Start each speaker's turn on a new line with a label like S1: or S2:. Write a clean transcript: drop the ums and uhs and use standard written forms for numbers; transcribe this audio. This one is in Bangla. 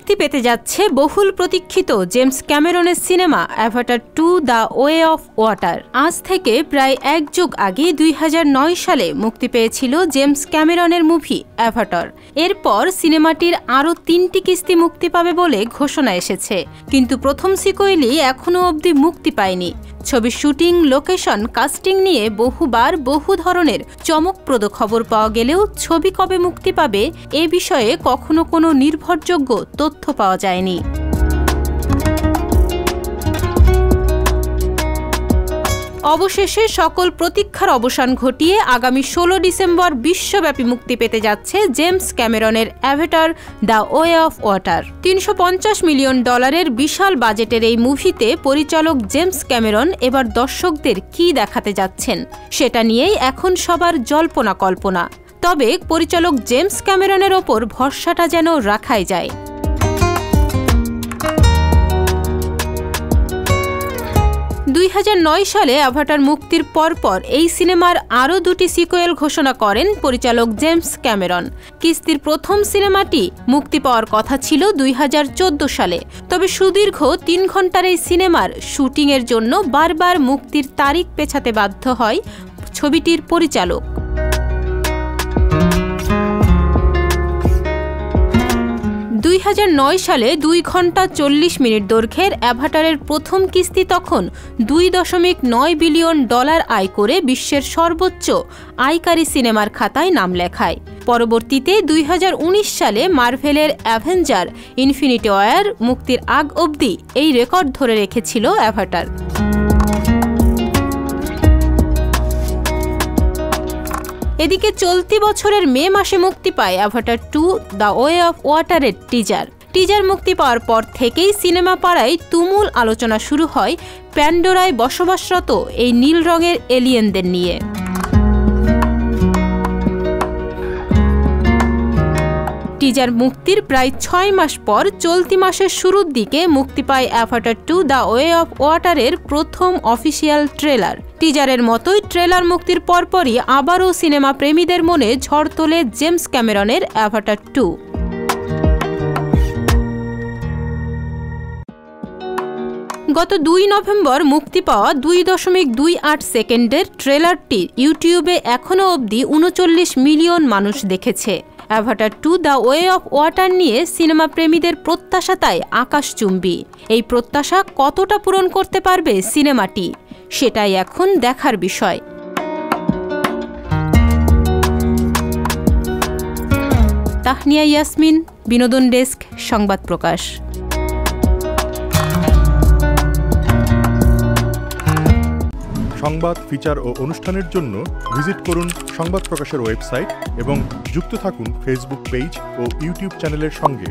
S1: মুক্তি পেতে যাচ্ছে বহুল প্রতীক্ষিত জেমস ক্যামেরনের সিনেমা Avatar 2 the way of water. আজ থেকে প্রায় এক যুগ আগে 2009 সালে মুক্তি পেয়েছিল জেমস ক্যামেরনের মুভি অ্যাভাটার। এরপর সিনেমাটির আরও 3টি কিস্তি মুক্তি পাবে বলে ঘোষণা এসেছে, কিন্তু প্রথম সিকুয়েলই এখনও অবধি মুক্তি পায়নি। ছবির শুটিং, লোকেশন, কাস্টিং নিয়ে বহুবার বহু ধরনের চমকপ্রদ খবর পাওয়া গেলেও ছবি কবে মুক্তি পাবে এ বিষয়ে কখনো কোনো নির্ভরযোগ্য তথ্য পাওয়া যায়নি। অবশেষে সকল প্রতীক্ষার অবসান ঘটিয়ে আগামী 16 ডিসেম্বর বিশ্বব্যাপী মুক্তি পেতে যাচ্ছে জেমস ক্যামেরনের Avatar the way of water. $350 million বিশাল বাজেটের এই মুভিতে পরিচালক জেমস ক্যামেরন এবার দর্শকদের কী দেখাতে যাচ্ছেন সেটা নিয়েই এখন সবার জল্পনা কল্পনা। তবে পরিচালক জেমস ক্যামেরনের ওপর ভরসাটা যেন রাখাই যায়। 2009 সালে অ্যাভাটার মুক্তির পরপর এই সিনেমার আরও 2টি সিকুয়েল ঘোষণা করেন পরিচালক জেমস ক্যামেরন। কিস্তির প্রথম সিনেমাটি মুক্তি পাওয়ার কথা ছিল 2014 সালে, তবে সুদীর্ঘ 3 ঘন্টার এই সিনেমার শুটিংয়ের জন্য বারবার মুক্তির তারিখ পেছাতে বাধ্য হয় ছবিটির পরিচালক। 2009 সালে 2 ঘন্টা 40 মিনিট দৈর্ঘ্যের অ্যাভাটারের প্রথম কিস্তি তখন $2.9 বিলিয়ন আয় করে বিশ্বের সর্বোচ্চ আয়কারী সিনেমার খাতায় নাম লেখায়। পরবর্তীতে 2019 সালে মার্ভেলের অ্যাভেঞ্জার ইনফিনিটি ওয়ার মুক্তির আগ অবধি এই রেকর্ড ধরে রেখেছিল অ্যাভাটার। এদিকে চলতি বছরের মে মাসে মুক্তি পায় অ্যাভাটার 2 দ্য ওয়ে অফ ওয়াটারের টিজার মুক্তি পাওয়ার পর থেকেই সিনেমা পাড়ায় তুমুল আলোচনা শুরু হয় প্যান্ডোরায় বসবাসরত এই নীল রঙের এলিয়েনদের নিয়ে। টিজার মুক্তির প্রায় 6 মাস পর চলতি মাসের শুরুর দিকে মুক্তি পায় অ্যাভাটার 2 দ্য ওয়ে অফ ওয়াটারের প্রথম অফিসিয়াল ট্রেলার। টিজারের মতোই ট্রেলার মুক্তির পরপরই আবারও সিনেমা প্রেমীদের মনে ঝড় তোলে জেমস ক্যামেরনের অ্যাভাটার 2। গত 2 নভেম্বর মুক্তি পাওয়া 2.28 সেকেন্ডের ট্রেলারটি ইউটিউবে এখনও অবধি 39 মিলিয়ন মানুষ দেখেছে। Avatar 2 the way of water নিয়ে সিনেমা প্রেমীদের প্রত্যাশা তাই আকাশচুম্বী। এই প্রত্যাশা কতটা পূরণ করতে পারবে সিনেমাটি সেটাই এখন দেখার বিষয়। তাহনিয়া ইয়াসমিন, বিনোদন ডেস্ক, সংবাদ প্রকাশ।
S2: সংবাদ, ফিচার ও অনুষ্ঠানের জন্য ভিজিট করুন সংবাদ প্রকাশের ওয়েবসাইট এবং যুক্ত থাকুন ফেসবুক পেজ ও ইউটিউব চ্যানেলের সঙ্গে।